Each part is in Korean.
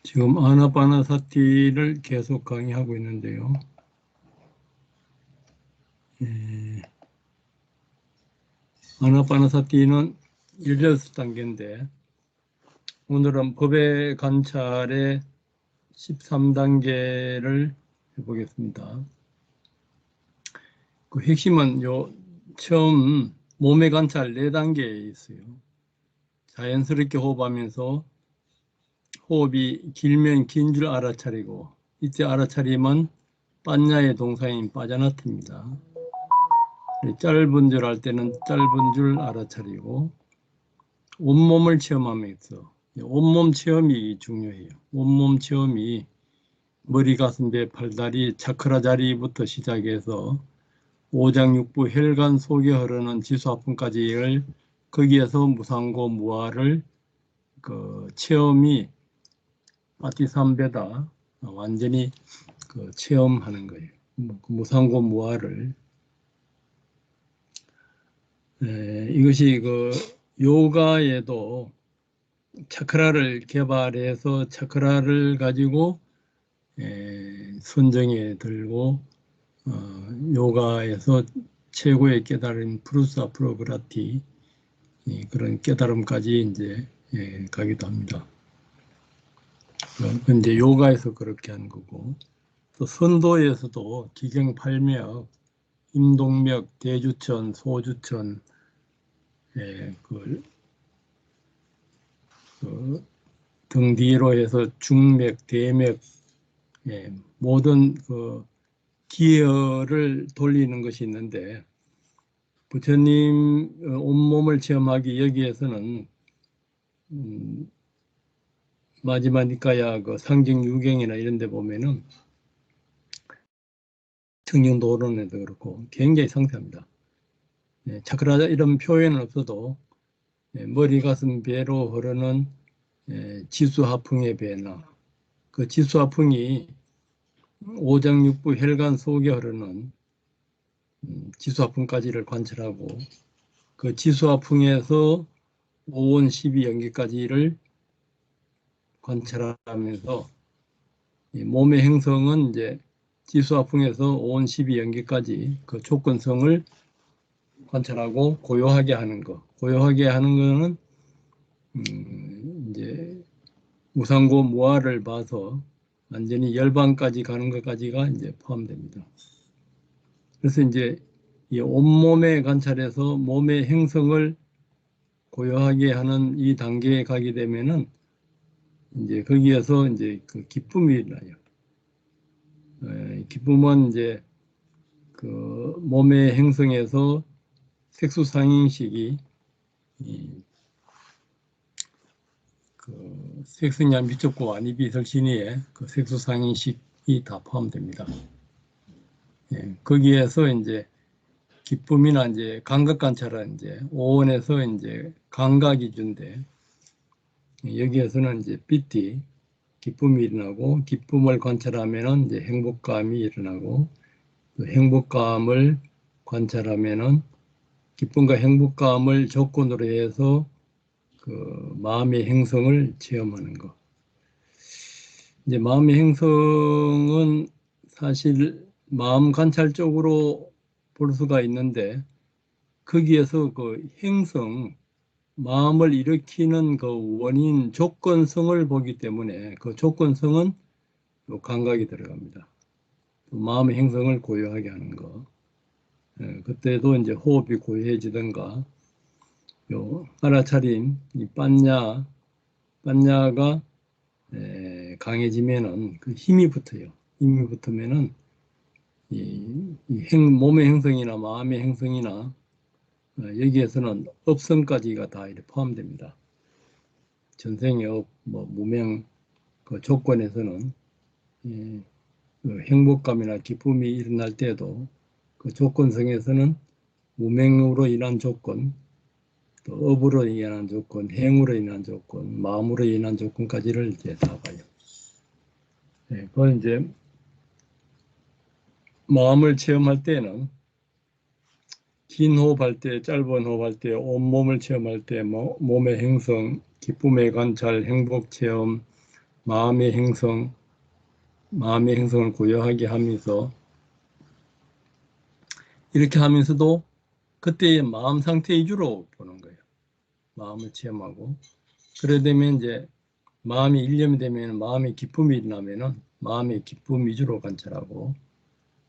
지금 아나파나사티를 계속 강의하고 있는데요. 아나파나사티는 16단계인데 오늘은 법의 관찰의 13단계를 해보겠습니다. 그 핵심은 처음 몸의 관찰 4단계에 있어요. 자연스럽게 호흡하면서 호흡이 길면 긴 줄 알아차리고, 이때 알아차림은 빠냐의 동사인 빠자나트입니다. 짧은 줄 알 때는 짧은 줄 알아차리고, 온몸을 체험하면서, 온몸 체험이 중요해요. 온몸 체험이 머리, 가슴, 배, 팔다리, 차크라 자리부터 시작해서 오장육부, 혈관 속에 흐르는 지수아품까지를 거기에서 무상고 무아를 체험이 파티삼배다 완전히 체험하는 거예요. 무상고 무아를. 이것이 요가에도 차크라를 개발해서 차크라를 가지고 선정에 들고 요가에서 최고의 깨달은 프루사 프로그라티 그런 깨달음까지 이제 가기도 합니다. 근데 요가에서 그렇게 하는 거고, 또 선도에서도 기경팔맥, 임동맥, 대주천, 소주천, 등 뒤로 해서 중맥, 대맥, 모든 기혈을 돌리는 것이 있는데, 부처님 온몸을 체험하기 여기에서는 마지막 니까야 상징 유경이나 이런 데 보면은 청정도론에도 그렇고 굉장히 상세합니다. 차크라 이런 표현은 없어도 머리, 가슴, 배로 흐르는 지수하풍의 배나 그 지수하풍이 오장육부 혈관 속에 흐르는 지수하풍까지를 관찰하고 그 지수하풍에서 5원 12연기까지를 관찰하면서 몸의 행성은 이제 지수하풍에서 5원 12연기까지 그 조건성을 관찰하고 고요하게 하는 거. 고요하게 하는 거는 이제 무상고 무아를 봐서 완전히 열반까지 가는 것까지가 이제 포함됩니다. 그래서 이제 이 온몸의 관찰에서 몸의 행성을 고요하게 하는 이 단계에 가게 되면은 이제 거기에서 이제 그 기쁨이 일어나요. 기쁨은 이제 그 몸의 행성에서 색수상인식이 그 색선량 미적고 아니비 설신이의 그 색수상인식이 다 포함됩니다. 거기에서 이제 기쁨이나 이제 감각 관찰은 이제 오원에서 이제 감각이 준대. 여기에서는 이제 삐띠 기쁨이 일어나고 기쁨을 관찰하면은 이제 행복감이 일어나고 또 행복감을 관찰하면은 기쁨과 행복감을 조건으로 해서 그 마음의 행성을 체험하는 것. 이제 마음의 행성은 사실 마음 관찰적으로 볼 수가 있는데 거기에서 그 행성, 마음을 일으키는 그 원인, 조건성을 보기 때문에 그 조건성은 감각이 들어갑니다. 마음의 행성을 고요하게 하는 거. 그때도 이제 호흡이 고요해지든가, 알아차림, 이 빤냐가 강해지면은 그 힘이 붙어요. 힘이 붙으면은 몸의 행성이나 마음의 행성이나 여기에서는 업성까지가 다 이렇게 포함됩니다. 전생의 업, 무명 그 조건에서는 그 행복감이나 기쁨이 일어날 때도 그 조건성에서는 무명으로 인한 조건, 또 업으로 인한 조건, 행으로 인한 조건, 마음으로 인한 조건까지를 이제 다 봐요. 그건 이제 마음을 체험할 때는 긴 호흡할 때, 짧은 호흡할 때, 온몸을 체험할 때, 몸의 행성, 기쁨의 관찰, 행복 체험, 마음의 행성, 마음의 행성을 고요하게 하면서 이렇게 하면서도 그때의 마음 상태 위주로 보는 거예요. 마음을 체험하고 그래 되면 이제 마음이 일념이 되면 마음의 기쁨이 일어나면은 마음의 기쁨 위주로 관찰하고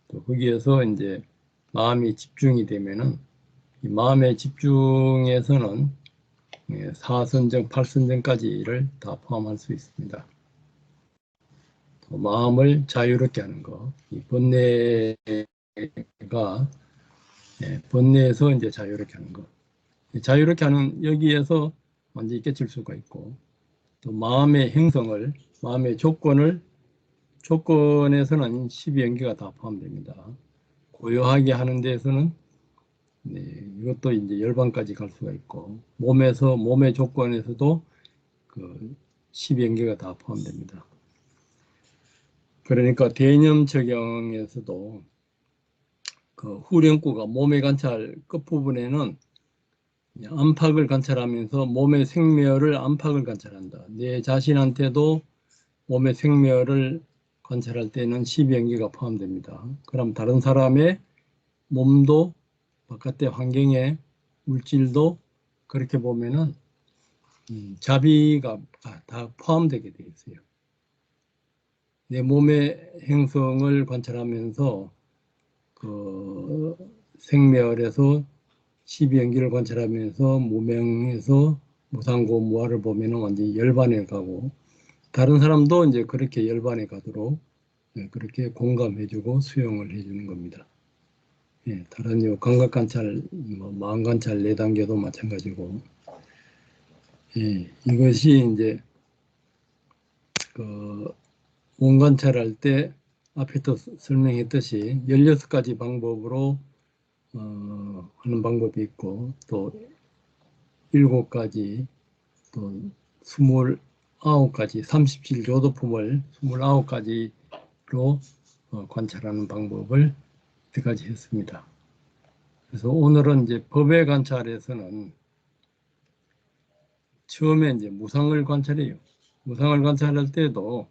또 거기에서 이제 마음이 집중이 되면은 이 마음의 집중에서는 사선정, 팔선정까지를 다 포함할 수 있습니다. 마음을 자유롭게 하는 거, 이 번뇌가 번뇌에서 이제 자유롭게 하는 거, 자유롭게 하는 여기에서 완전히 깨칠 수가 있고 또 마음의 행성을 마음의 조건에서는 12연계가 다 포함됩니다. 고요하게 하는 데에서는 이것도 이제 열반까지 갈 수가 있고 몸의 조건에서도 그 12연계가 다 포함됩니다. 그러니까 대념 적용에서도 그 후렴구가 몸의 관찰 끝부분에는 안팎을 관찰하면서 몸의 생멸을 안팎을 관찰한다. 내 자신한테도 몸의 생멸을 관찰할 때는 12연계가 포함됩니다. 그럼 다른 사람의 몸도 바깥의 환경의 물질도 그렇게 보면은 자비가 다 포함되게 되어 있어요. 내 몸의 행성을 관찰하면서 그 생멸에서 12연기를 관찰하면서 무명에서 무상고 무아를 보면은 완전히 열반에 가고 다른 사람도 이제 그렇게 열반에 가도록 그렇게 공감해주고 수용을 해주는 겁니다. 다른 요 감각 관찰, 마음 관찰 4단계도 마찬가지고, 이것이 이제 그 몸 관찰할 때 앞에도 설명했듯이 16가지 방법으로 하는 방법이 있고 또 7가지 또 29가지 37조도품을 29가지로 관찰하는 방법을 여태까지 했습니다. 그래서 오늘은 이제 법의 관찰에서는 처음에 이제 무상을 관찰해요. 무상을 관찰할 때도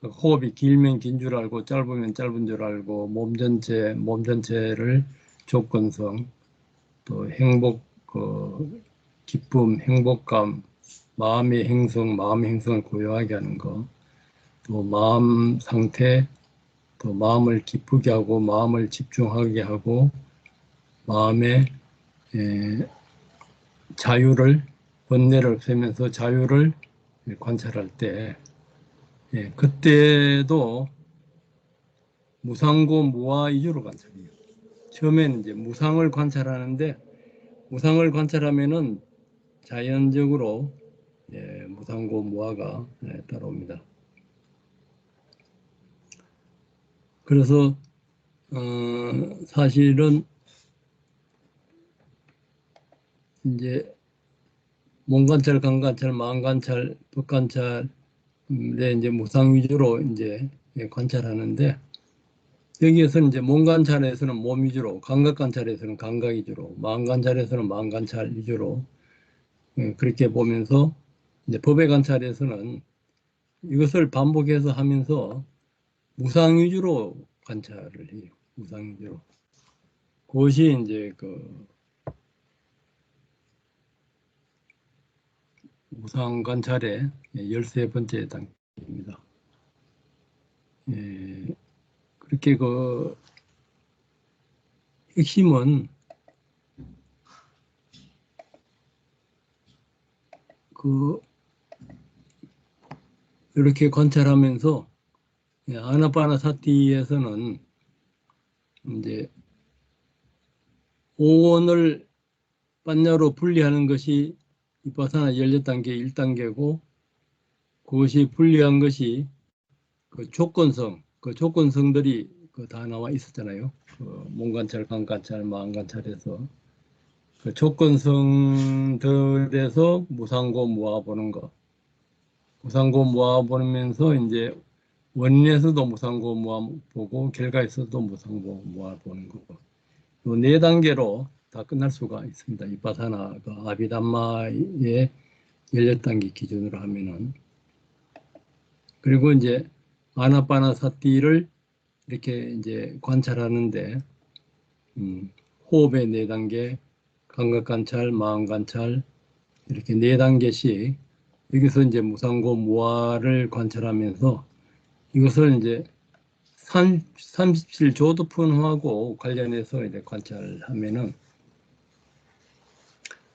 호흡이 길면 긴 줄 알고 짧으면 짧은 줄 알고 몸 전체를 조건성 또 행복, 기쁨, 행복감, 마음의 행성을 고요하게 하는 거, 또 마음 상태, 또 마음을 기쁘게 하고 마음을 집중하게 하고 마음의 자유를 번뇌를 없애면서 자유를 관찰할 때 그때도 무상고 무아 위주로 관찰해요. 처음에는 이제 무상을 관찰하는데 무상을 관찰하면은 자연적으로 무상고 무아가 따라옵니다. 그래서 사실은 이제 몸 관찰, 감 관찰, 마음 관찰, 법 관찰에 이제 무상 위주로 이제 관찰하는데 여기에서는 이제 몸 관찰에서는 몸 위주로, 감각 관찰에서는 감각 위주로, 마음 관찰에서는 마음 관찰 위주로 그렇게 보면서 이제 법의 관찰에서는 이것을 반복해서 하면서 무상 위주로 관찰을 해요. 무상 위주로. 그것이 이제 그 무상 관찰의 13번째 단계입니다. 그렇게 그 핵심은 그 이렇게 관찰하면서 아나파나사티에서는 이제 오원을 반야로 분리하는 것이 비파사나 16단계 1단계고 그것이 분리한 것이 그 조건성들이 다 나와 있었잖아요. 그 몸관찰, 감관찰, 마음관찰에서 그 조건성들에서 무상고 무아 보는 거, 무상고 무아 보면서 이제 원인에서도 무상고 무아 보고 결과에서도 무상고 무아 보는 거고 요 4단계로 다 끝날 수가 있습니다. 이파사나 그 아비담마의 16단계 기준으로 하면은 그리고 이제 아나파나사티를 이렇게 이제 관찰하는데 호흡의 4단계, 감각 관찰, 마음 관찰 이렇게 4단계씩 여기서 이제 무상고 무아를 관찰하면서 이것을 이제 37조도품하고 관련해서 이제 관찰하면은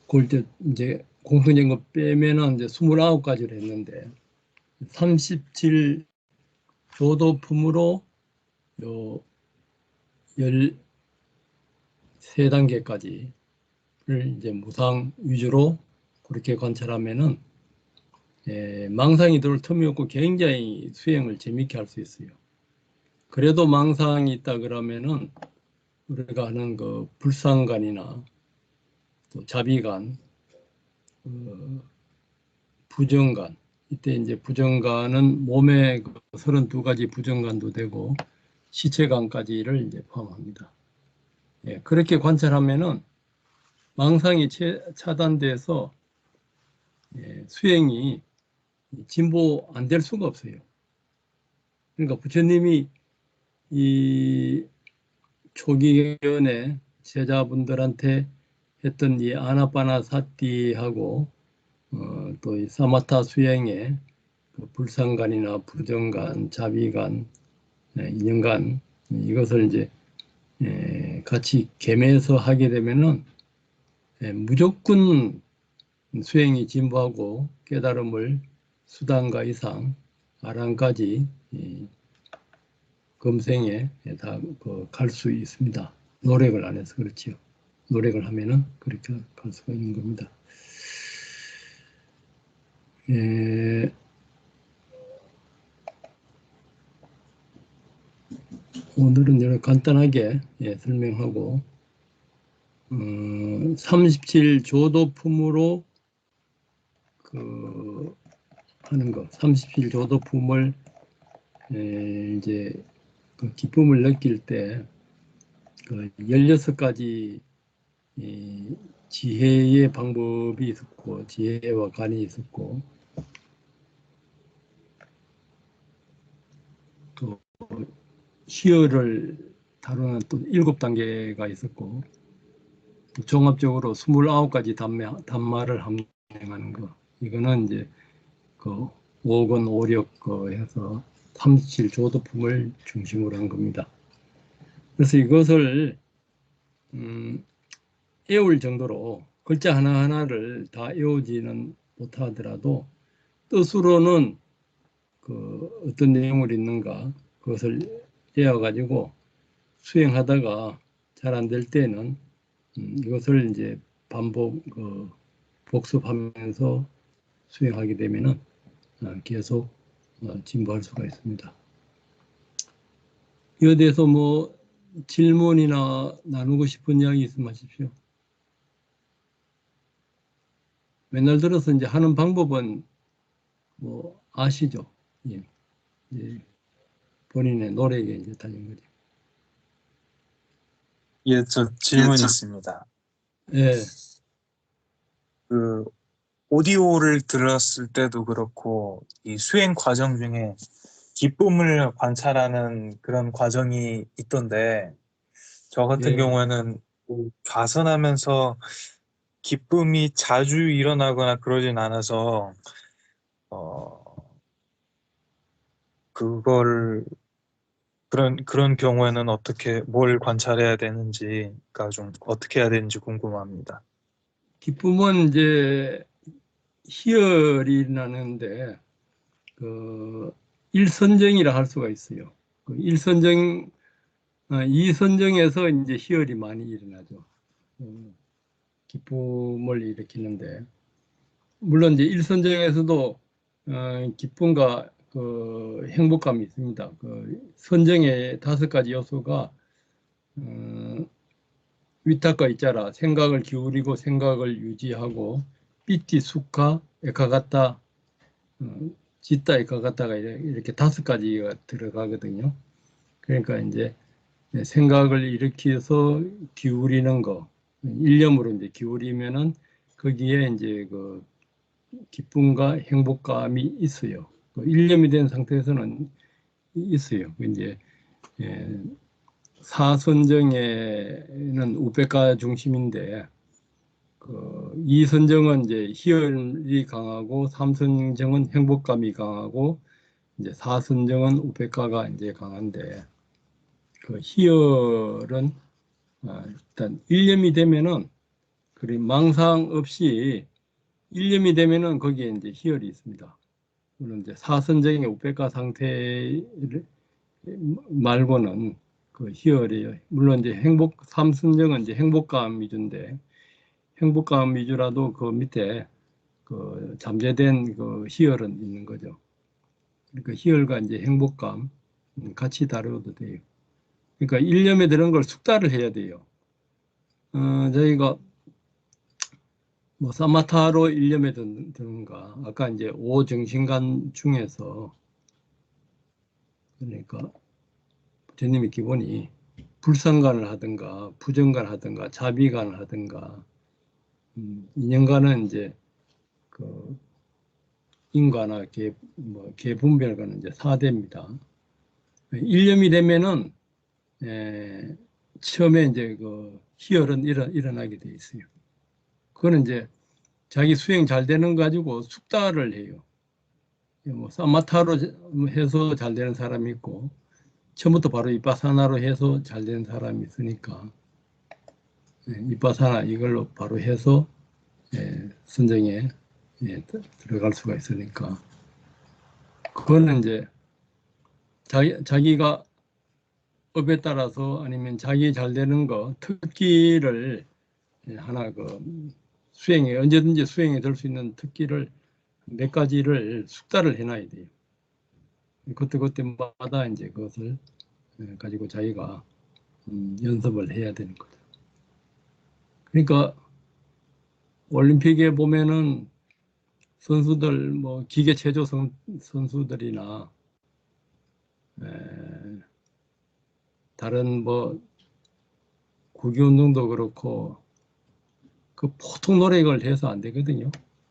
그걸 이제 공통적인 거 빼면은 이제 29가지를 했는데 37조도품으로 요 13단계까지를 이제 무상 위주로 그렇게 관찰하면은 망상이 들어올 틈이 없고 굉장히 수행을 재밌게 할 수 있어요. 그래도 망상이 있다 그러면은 우리가 하는 그 불상관이나 또 자비관, 부정관, 이때 이제 부정관은 몸의 32가지 부정관도 되고 시체관까지를 이제 포함합니다. 예, 그렇게 관찰하면은 망상이 차단돼서 수행이 진보 안 될 수가 없어요. 그러니까 부처님이 이 초기견에 제자분들한테 했던 이 아나파나사티하고 또 이 사마타 수행의 그 불상관이나 부정관, 자비관, 인연관 이것을 이제 같이 겸해서 하게 되면은 무조건 수행이 진보하고 깨달음을 수단가 이상 아랑까지 금생에 다 갈 수 있습니다. 노력을 안 해서 그렇지요. 노력을 하면은 그렇게 갈 수가 있는 겁니다. 오늘은 이렇게 간단하게 설명하고 37조도품으로 그 하는 거, 37조도품을 이제 그 기쁨을 느낄 때 그 16가지 지혜의 방법이 있었고 지혜와 간이 있었고 또 희열을 다루는 또 7단계가 있었고 또 종합적으로 29가지 단마를 함양하는 거 이거는 이제 그 5권 5력 해서 37조도품을 중심으로 한 겁니다. 그래서 이것을 외울 정도로 글자 하나하나를 다 외우지는 못하더라도 뜻으로는 그 어떤 내용을 읽는가 그것을 외워가지고 수행하다가 잘 안 될 때는 이것을 이제 반복 복습하면서 수행하게 되면은 계속 진보할 수가 있습니다. 이에 대해서 뭐 질문이나 나누고 싶은 이야기 있으면 하십시오. 맨날 들어서 이제 하는 방법은 뭐 아시죠? 예. 이제 본인의 노력에 이제 달린 거죠. 예, 저 질문 있습니다. 예. 그 오디오를 들었을 때도 그렇고 이 수행 과정 중에 기쁨을 관찰하는 그런 과정이 있던데 저 같은 예. 경우에는 좌선하면서 기쁨이 자주 일어나거나 그러진 않아서 그걸 그런 경우에는 어떻게 뭘 관찰해야 되는지가 좀 어떻게 해야 되는지 궁금합니다. 기쁨은 이제 희열이 나는데 그 일선정이라 할 수가 있어요. 그 일선정, 이선정에서 이제 희열이 많이 일어나죠. 기쁨을 일으키는데 물론 이제 일선정에서도 기쁨과 그 행복감이 있습니다. 그 선정의 5가지 요소가 위탁과 있자라 생각을 기울이고 생각을 유지하고 삐띠 수카 에카가타 짓다 에카가타가 이렇게 5가지가 들어가거든요. 그러니까 이제 생각을 일으켜서 기울이는 거 일념으로 이제 기울이면은 거기에 이제 그 기쁨과 행복감이 있어요. 일념이 된 상태에서는 있어요. 이제 사선정에는 우백가 중심인데 이선정은 이제 희열이 강하고 삼선정은 행복감이 강하고 이제 사선정은 우백가가 이제 강한데 그 희열은 일단 일념이 되면은 그리고 망상 없이 일념이 되면은 거기에 이제 희열이 있습니다. 물론 이제 사선정의 우백가 상태 말고는 그 희열이에요. 물론 이제 삼선정은 이제 행복감 위주인데 행복감 위주라도 그 밑에 그 잠재된 그 희열은 있는 거죠. 그러니까 희열과 이제 행복감 같이 다루어도 돼요. 그러니까 일념에 드는 걸 숙달을 해야 돼요. 저희가 뭐 사마타로 일념에 드는가 아까 이제 오정신간 중에서 그러니까 부처님의 기본이 불상간을 하든가 부정간을 하든가 자비간을 하든가 인연간은 이제 그 인과나 계분별과는 이제 4대입니다. 일념이 되면은 처음에 이제 그 희열은 일어나게 돼 있어요. 그거는 이제 자기 수행 잘 되는 거 가지고 숙달을 해요. 뭐 사마타로 해서 잘 되는 사람이 있고 처음부터 바로 이빠사나로 해서 잘 되는 사람이 있으니까 이빠사나 이걸로 바로 해서 선정에 들어갈 수가 있으니까 그거는 이제 자기가 업에 따라서 아니면 자기 잘 되는 거 특기를 하나 수행에 언제든지 수행에 들 수 있는 특기를 몇 가지를 숙달을 해놔야 돼요. 그때마다 이제 그것을 가지고 자기가 연습을 해야 되는 거죠. 그러니까 올림픽에 보면은 선수들 뭐 기계 체조 선수들이나 다른 뭐 구기 운동도 그렇고 그 보통 노력을 해서 안 되거든요.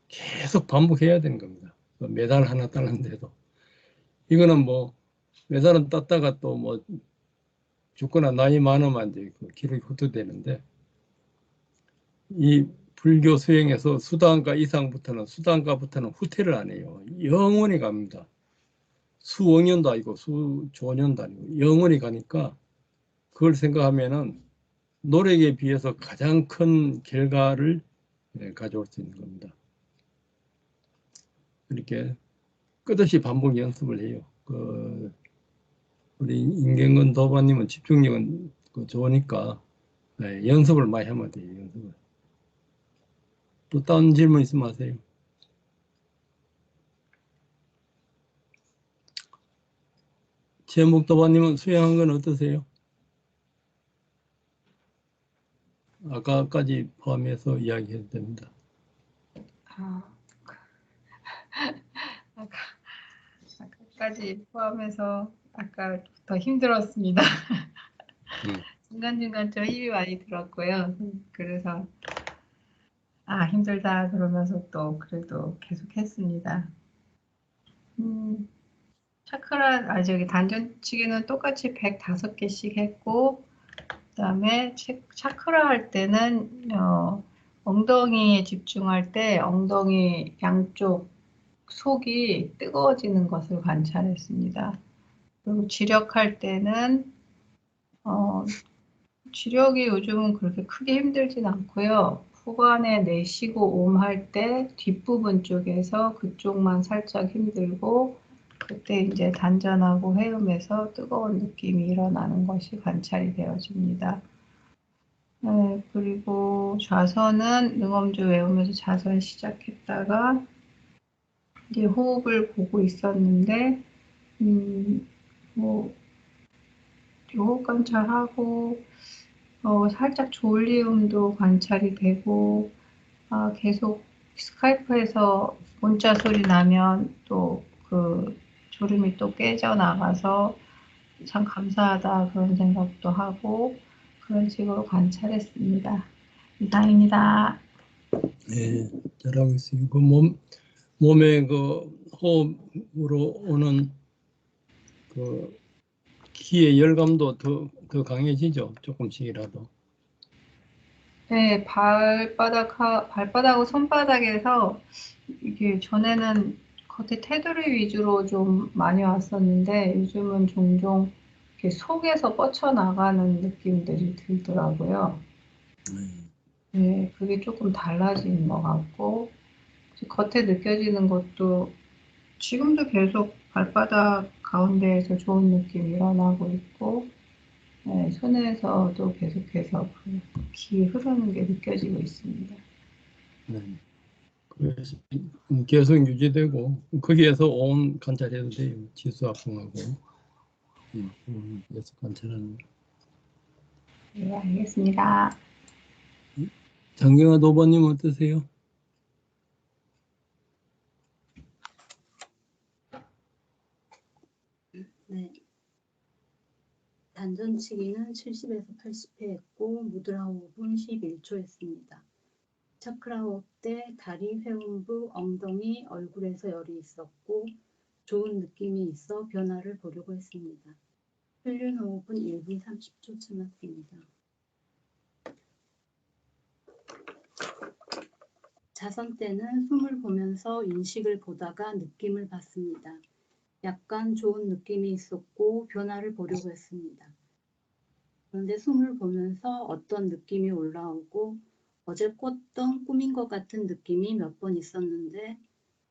계속 반복해야 되는 겁니다. 메달 하나 따는데도 이거는 뭐 메달은 땄다가 또 뭐 죽거나 나이 많으면 이제 그 기록이 후퇴되는데 이 불교 수행에서 수단가 이상부터는 수단가부터는 후퇴를 안 해요. 영원히 갑니다. 수억 년도 아니고 수조 년도 아니고 영원히 가니까 그걸 생각하면은 노력에 비해서 가장 큰 결과를 가져올 수 있는 겁니다. 이렇게 끝없이 반복 연습을 해요. 우리 임경근 도반님은 집중력은 좋으니까 연습을 많이 하면 돼요. 연습을. 또 다른 질문 있으면 하세요. 최목 도반님은 수행한 건 어떠세요? 아까까지 포함해서 이야기해도 됩니다. 아까까지 포함해서 아까부터 힘들었습니다. 중간중간 좀 힘이 많이 들었고요. 그래서 힘들다 그러면서 또 그래도 계속 했습니다. 차크라, 저기 단전치기는 똑같이 105개씩 했고, 그 다음에 차크라 할 때는, 엉덩이에 집중할 때 엉덩이 양쪽 속이 뜨거워지는 것을 관찰했습니다. 그리고 지력할 때는, 지력이 요즘은 그렇게 크게 힘들진 않고요. 후반에 내쉬고 옴 할 때 뒷부분 쪽에서 그쪽만 살짝 힘들고 그때 이제 단전하고 해음에서 뜨거운 느낌이 일어나는 것이 관찰이 되어집니다. 네, 그리고 좌선은 능엄주 외우면서 좌선 시작했다가 이제 호흡을 보고 있었는데 뭐 호흡 관찰하고 살짝 졸리움도 관찰이 되고 계속 스카이프에서 문자 소리 나면 또 그 졸음이 또 깨져나가서 참 감사하다 그런 생각도 하고 그런 식으로 관찰했습니다. 이상입니다. 네, 잘하고 있어요. 몸에 호흡으로 오는 그 기의 열감도 더 강해지죠. 조금씩이라도. 네, 발바닥하고 손바닥에서 이게 전에는 겉에 테두리 위주로 좀 많이 왔었는데 요즘은 종종 이렇게 속에서 뻗쳐나가는 느낌들이 들더라고요. 네, 그게 조금 달라진 것 같고 겉에 느껴지는 것도 지금도 계속 발바닥 가운데에서 좋은 느낌이 일어나고 있고 네, 손에서도 계속해서 기 흐르는 게 느껴지고 있습니다. 네. 그래서 계속 유지되고 거기에서 온 관찰해도 돼요. 지수합성하고 그래서 관찰하는. 네, 알겠습니다. 장경화 도번님 어떠세요? 네. 단전치기는 70에서 80회 했고 무드라 호흡은 11초 했습니다. 차크라 호흡 때 다리, 회음부, 엉덩이, 얼굴에서 열이 있었고 좋은 느낌이 있어 변화를 보려고 했습니다. 혈륜 호흡은 1분 30초 참았습니다. 자선 때는 숨을 보면서 인식을 보다가 느낌을 봤습니다. 약간 좋은 느낌이 있었고 변화를 보려고 했습니다. 그런데 숨을 보면서 어떤 느낌이 올라오고 어제 꿨던 꿈인 것 같은 느낌이 몇 번 있었는데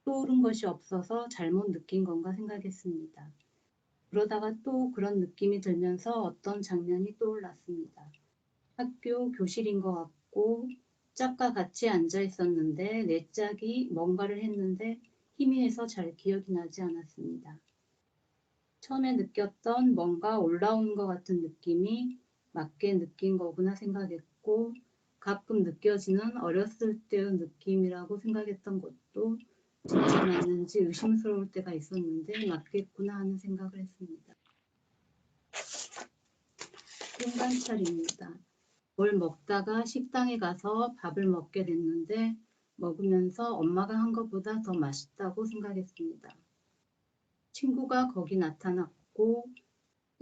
떠오른 것이 없어서 잘못 느낀 건가 생각했습니다. 그러다가 또 그런 느낌이 들면서 어떤 장면이 떠올랐습니다. 학교 교실인 것 같고 짝과 같이 앉아 있었는데 내 짝이 뭔가를 했는데 희미해서 잘 기억이 나지 않았습니다. 처음에 느꼈던 뭔가 올라오는 것 같은 느낌이 맞게 느낀 거구나 생각했고 가끔 느껴지는 어렸을 때의 느낌이라고 생각했던 것도 진짜 맞는지 의심스러울 때가 있었는데 맞겠구나 하는 생각을 했습니다. 꿈 관찰입니다. 뭘 먹다가 식당에 가서 밥을 먹게 됐는데 먹으면서 엄마가 한 것보다 더 맛있다고 생각했습니다. 친구가 거기 나타났고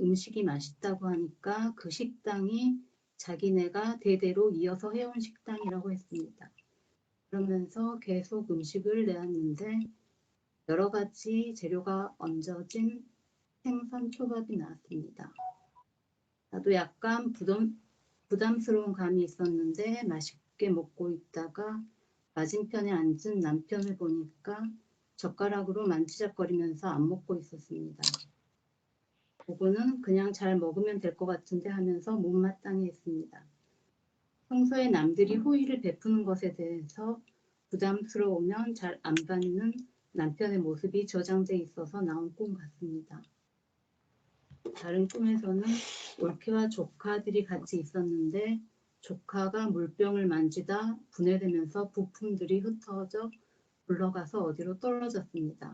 음식이 맛있다고 하니까 그 식당이 자기네가 대대로 이어서 해온 식당이라고 했습니다. 그러면서 계속 음식을 내왔는데 여러 가지 재료가 얹어진 생선 초밥이 나왔습니다. 나도 약간 부담스러운 감이 있었는데 맛있게 먹고 있다가 맞은편에 앉은 남편을 보니까 젓가락으로 만지작거리면서 안 먹고 있었습니다. 보고는 그냥 잘 먹으면 될 것 같은데 하면서 못마땅해 했습니다. 평소에 남들이 호의를 베푸는 것에 대해서 부담스러우면 잘 안 받는 남편의 모습이 저장돼 있어서 나온 꿈 같습니다. 다른 꿈에서는 올케와 조카들이 같이 있었는데 조카가 물병을 만지다 분해되면서 부품들이 흩어져 굴러가서 어디로 떨어졌습니다.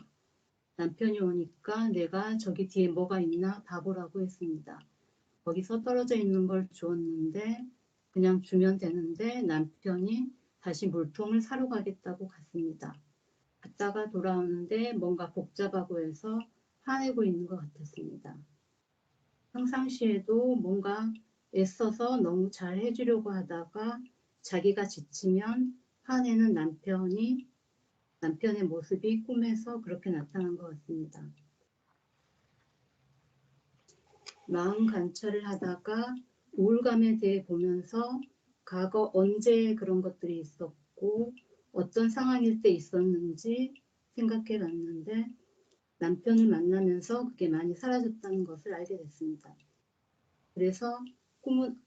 남편이 오니까 내가 저기 뒤에 뭐가 있나 봐보라고 했습니다. 거기서 떨어져 있는 걸 주었는데 그냥 주면 되는데 남편이 다시 물통을 사러 가겠다고 갔습니다. 갔다가 돌아오는데 뭔가 복잡하고 해서 화내고 있는 것 같았습니다. 평상시에도 뭔가 애써서 너무 잘 해주려고 하다가 자기가 지치면 화내는 남편의 모습이 꿈에서 그렇게 나타난 것 같습니다. 마음 관찰을 하다가 우울감에 대해 보면서 과거 언제 그런 것들이 있었고 어떤 상황일 때 있었는지 생각해 봤는데 남편을 만나면서 그게 많이 사라졌다는 것을 알게 됐습니다. 그래서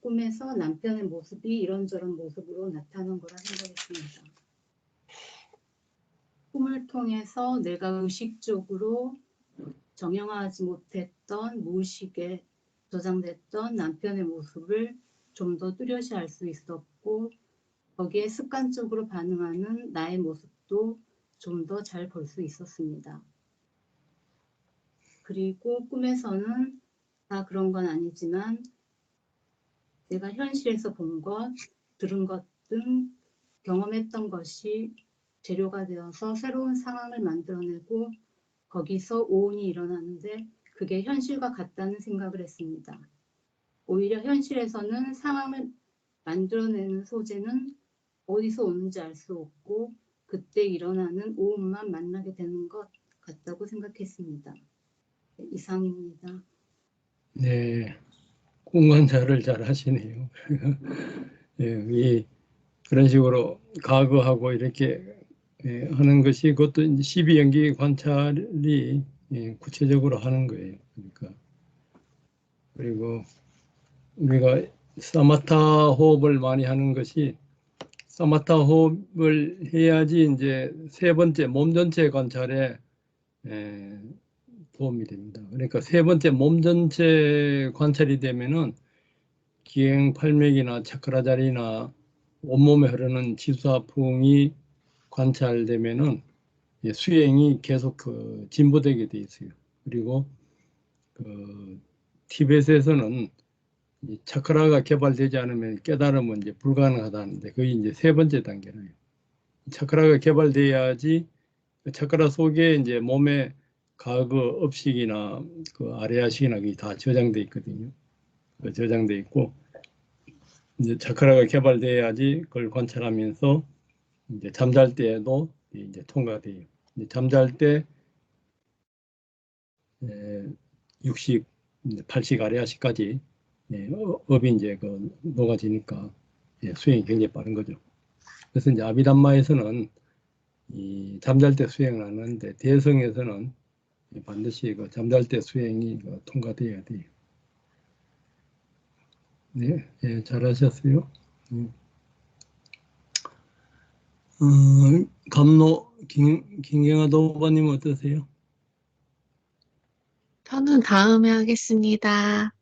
꿈에서 남편의 모습이 이런저런 모습으로 나타난 거라 생각했습니다. 꿈을 통해서 내가 의식적으로 정형화하지 못했던 무의식에 저장됐던 남편의 모습을 좀 더 뚜렷이 알 수 있었고 거기에 습관적으로 반응하는 나의 모습도 좀 더 잘 볼 수 있었습니다. 그리고 꿈에서는 다 그런 건 아니지만 내가 현실에서 본 것, 들은 것 등 경험했던 것이 재료가 되어서 새로운 상황을 만들어내고 거기서 오온이 일어나는데 그게 현실과 같다는 생각을 했습니다. 오히려 현실에서는 상황을 만들어내는 소재는 어디서 오는지 알 수 없고 그때 일어나는 오온만 만나게 되는 것 같다고 생각했습니다. 이상입니다. 네, 공관찰을 잘 하시네요. 예, 그런 식으로 과거하고 이렇게 하는 것이 그것도 이제 12연기 관찰이 구체적으로 하는 거예요. 그러니까 그리고 우리가 사마타 호흡을 많이 하는 것이 사마타 호흡을 해야지 이제 세 번째 몸 전체 관찰에 도움이 됩니다. 그러니까 세 번째 몸 전체 관찰이 되면은 기행 팔맥이나 차크라 자리나 온몸에 흐르는 지수화풍이 관찰되면은 수행이 계속 진보되게 돼 있어요. 그리고 티벳에서는 이 차크라가 개발되지 않으면 깨달음은 이제 불가능하다는데 그게 이제 세 번째 단계예요. 차크라가 개발돼야지 차크라 속에 이제 몸에 과거 업식이나 그 아레아식이나 그게 다 저장돼 있거든요. 저장돼 있고 이제 차크라가 개발돼야지 그걸 관찰하면서 이제 잠잘 때에도 이제 통과돼요. 이제 잠잘 때 60, 80 아레아식까지 업이 이제 녹아지니까 수행이 굉장히 빠른 거죠. 그래서 이제 아비담마에서는 이 잠잘 때 수행을 하는데 대성에서는 반드시 잠잘 때 수행이 통과돼야 돼요. 네, 잘하셨어요. 감로 김경아 도반님 어떠세요? 저는 다음에 하겠습니다.